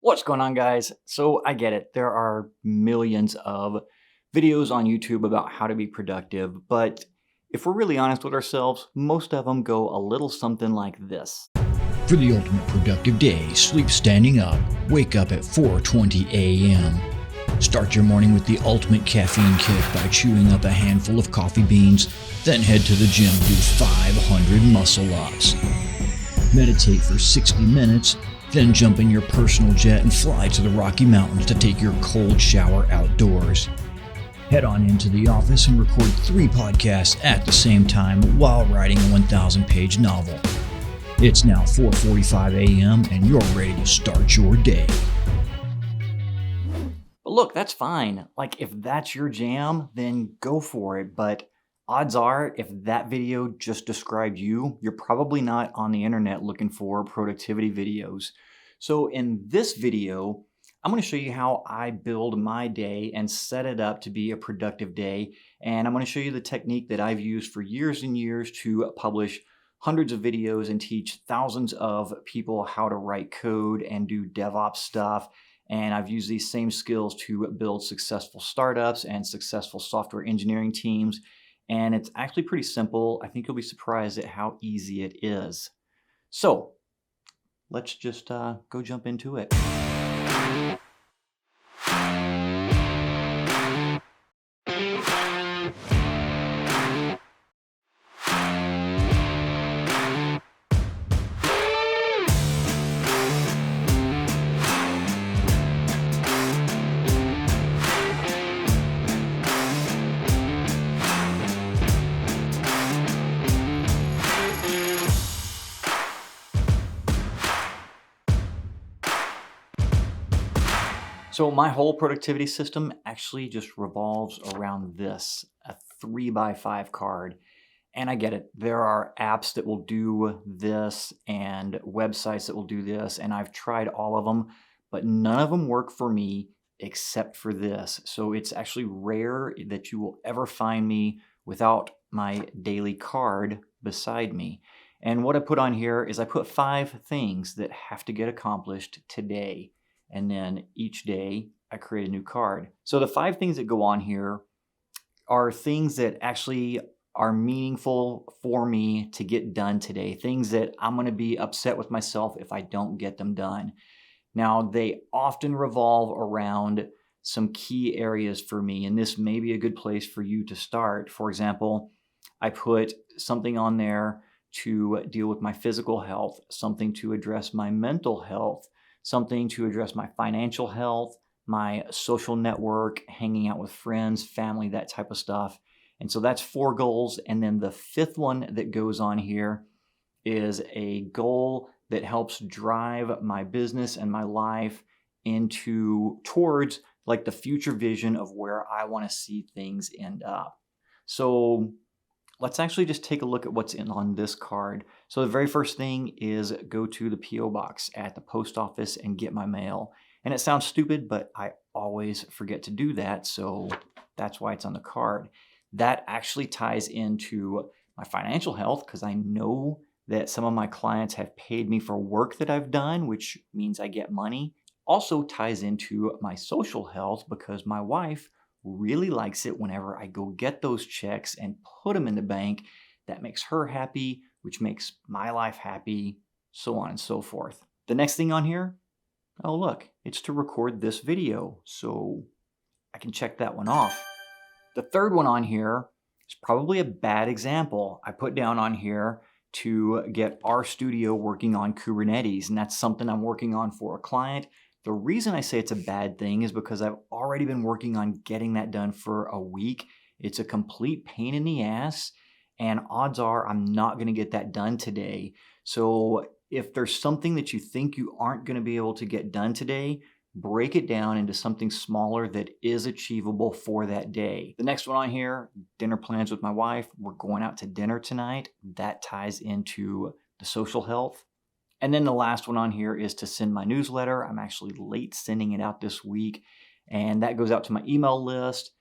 What's going on, guys? So I get it. There are millions of videos on YouTube about how to be productive, but if we're really honest with ourselves, most of them go a little something like this. For the ultimate productive day, sleep standing up. Wake up at 4:20 a.m. Start your morning with the ultimate caffeine kick by chewing up a handful of coffee beans, then head to the gym to do 500 muscle ups. Meditate for 60 minutes, then jump in your personal jet and fly to the Rocky Mountains to take your cold shower outdoors. Head on into the office and record 3 podcasts at the same time while writing a 1,000-page novel. It's now 4:45 a.m. and you're ready to start your day. But look, that's fine. Like, if that's your jam, then go for it. But odds are, if that video just described you, you're probably not on the internet looking for productivity videos. So in this video, I'm going to show you how I build my day and set it up to be a productive day. And I'm going to show you the technique that I've used for years and years to publish hundreds of videos and teach thousands of people how to write code and do DevOps stuff. And I've used these same skills to build successful startups and successful software engineering teams. And it's actually pretty simple. I think you'll be surprised at how easy it is. So let's just go jump into it. So my whole productivity system actually just revolves around this, a 3x5 card. And I get it. There are apps that will do this and websites that will do this, and I've tried all of them, but none of them work for me except for this. So it's actually rare that you will ever find me without my daily card beside me. And what I put on here is I put 5 things that have to get accomplished today. And then each day I create a new card. So the 5 things that go on here are things that actually are meaningful for me to get done today. Things that I'm going to be upset with myself if I don't get them done. Now, they often revolve around some key areas for me, and this may be a good place for you to start. For example, I put something on there to deal with my physical health, something to address my mental health, something to address my financial health, my social network, hanging out with friends, family, that type of stuff. And so that's 4 goals. And then the 5th one that goes on here is a goal that helps drive my business and my life towards like the future vision of where I want to see things end up. So let's actually just take a look at what's on this card. So the very first thing is go to the P.O. box at the post office and get my mail. And it sounds stupid, but I always forget to do that. So that's why it's on the card. That actually ties into my financial health because I know that some of my clients have paid me for work that I've done, which means I get money. Also ties into my social health because my wife really likes it whenever I go get those checks and put them in the bank. That makes her happy, which makes my life happy, so on and so forth. The next thing on here, oh look, it's to record this video, so I can check that one off. The 3rd one on here is probably a bad example. I put down on here to get RStudio working on Kubernetes, and that's something I'm working on for a client. The reason I say it's a bad thing is because I've already been working on getting that done for a week. It's a complete pain in the ass, and odds are I'm not going to get that done today. So if there's something that you think you aren't going to be able to get done today, break it down into something smaller that is achievable for that day. The next one on here, dinner plans with my wife. We're going out to dinner tonight. That ties into the social health. And then the last one on here is to send my newsletter. I'm actually late sending it out this week. And that goes out to my email list,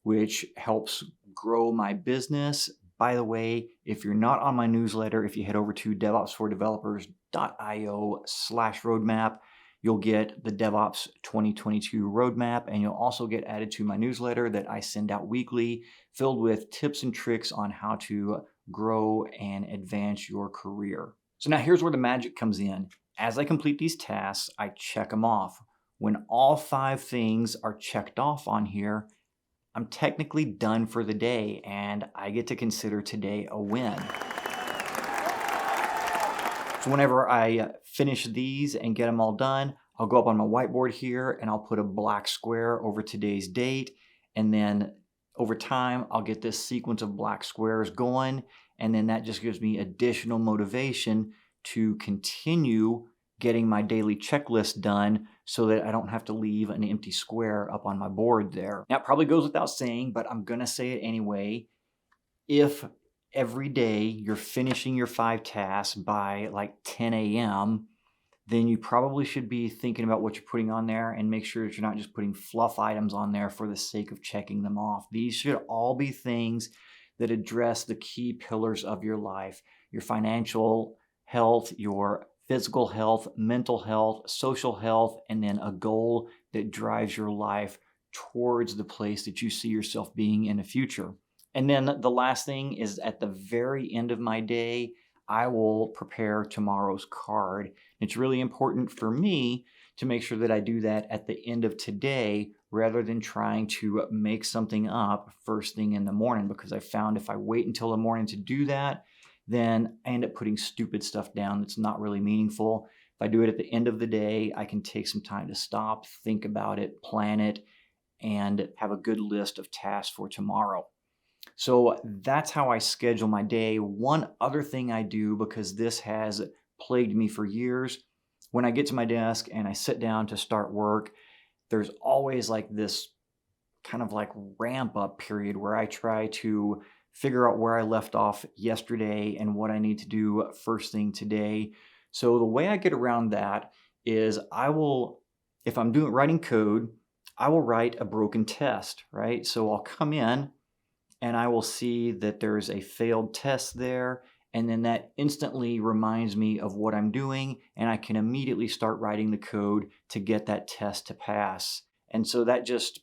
which helps grow my business. By the way, if you're not on my newsletter, if you head over to DevOpsForDevelopers.io/roadmap, you'll get the DevOps 2022 roadmap, and you'll also get added to my newsletter that I send out weekly, filled with tips and tricks on how to grow and advance your career. So now here's where the magic comes in. As I complete these tasks, I check them off. When all 5 things are checked off on here, I'm technically done for the day, and I get to consider today a win. So whenever I finish these and get them all done, I'll go up on my whiteboard here and I'll put a black square over today's date. And then over time, I'll get this sequence of black squares going. And then that just gives me additional motivation to continue getting my daily checklist done so that I don't have to leave an empty square up on my board there. Now, it probably goes without saying, but I'm going to say it anyway. If every day you're finishing your 5 tasks by like 10 a.m., then you probably should be thinking about what you're putting on there and make sure that you're not just putting fluff items on there for the sake of checking them off. These should all be things that address the key pillars of your life: your financial health, your physical health, mental health, social health, and then a goal that drives your life towards the place that you see yourself being in the future. And then the last thing is, at the very end of my day, I will prepare tomorrow's card. It's really important for me to make sure that I do that at the end of today rather than trying to make something up first thing in the morning, because I found if I wait until the morning to do that, then I end up putting stupid stuff down that's not really meaningful. If I do it at the end of the day, I can take some time to stop, think about it, plan it, and have a good list of tasks for tomorrow. So that's how I schedule my day. One other thing I do, because this has plagued me for years, when I get to my desk and I sit down to start work, there's always like this kind of like ramp up period where I try to figure out where I left off yesterday and what I need to do first thing today. So the way I get around that is if I'm writing code, I will write a broken test, right? So I'll come in and I will see that there's a failed test there, and then that instantly reminds me of what I'm doing, and I can immediately start writing the code to get that test to pass. And so that just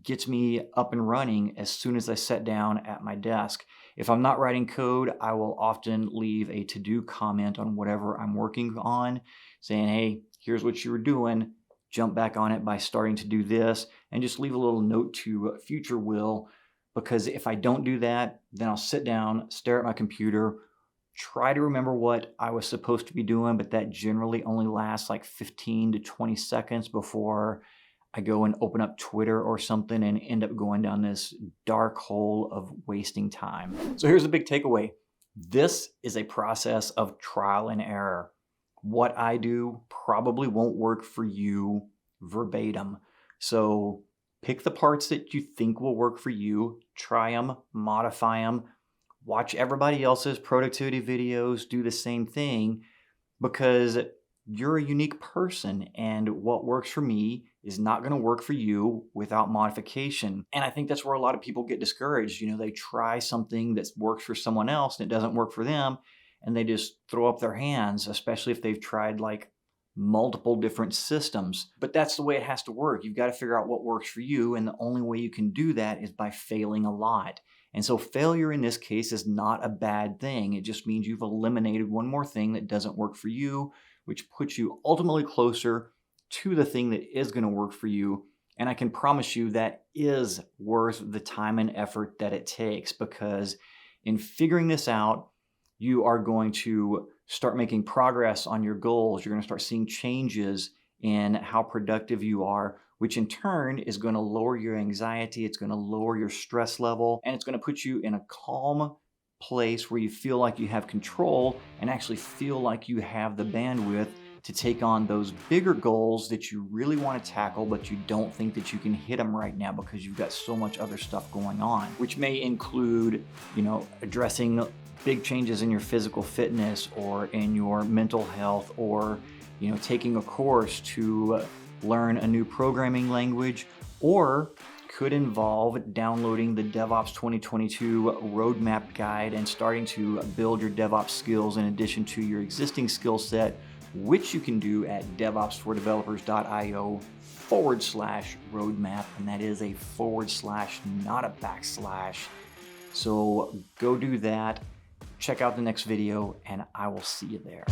gets me up and running as soon as I sit down at my desk. If I'm not writing code, I will often leave a to-do comment on whatever I'm working on, saying, hey, here's what you were doing. Jump back on it by starting to do this, and just leave a little note to future Will, because if I don't do that, then I'll sit down, stare at my computer, try to remember what I was supposed to be doing, but that generally only lasts like 15 to 20 seconds before I go and open up Twitter or something and end up going down this dark hole of wasting time. So here's the big takeaway. This is a process of trial and error. What I do probably won't work for you verbatim. So pick the parts that you think will work for you, try them, modify them, watch everybody else's productivity videos, do the same thing, because you're a unique person, and what works for me is not going to work for you without modification. And I think that's where a lot of people get discouraged. They try something that works for someone else and it doesn't work for them, and they just throw up their hands, especially if they've tried like multiple different systems. But that's the way it has to work. You've got to figure out what works for you, and the only way you can do that is by failing a lot. And so failure in this case is not a bad thing. It just means you've eliminated one more thing that doesn't work for you, which puts you ultimately closer to the thing that is going to work for you. And I can promise you that is worth the time and effort that it takes, because in figuring this out, you are going to start making progress on your goals. You're going to start seeing changes in how productive you are, which in turn is going to lower your anxiety. It's going to lower your stress level, and it's going to put you in a calm place where you feel like you have control and actually feel like you have the bandwidth to take on those bigger goals that you really want to tackle, but you don't think that you can hit them right now because you've got so much other stuff going on, which may include, addressing big changes in your physical fitness or in your mental health, or, taking a course to learn a new programming language, or could involve downloading the DevOps 2022 roadmap guide and starting to build your DevOps skills in addition to your existing skill set which you can do at devopsfordevelopers.io/roadmap, and that is a /, not a /. So go do that, check out the next video, and I will see you there.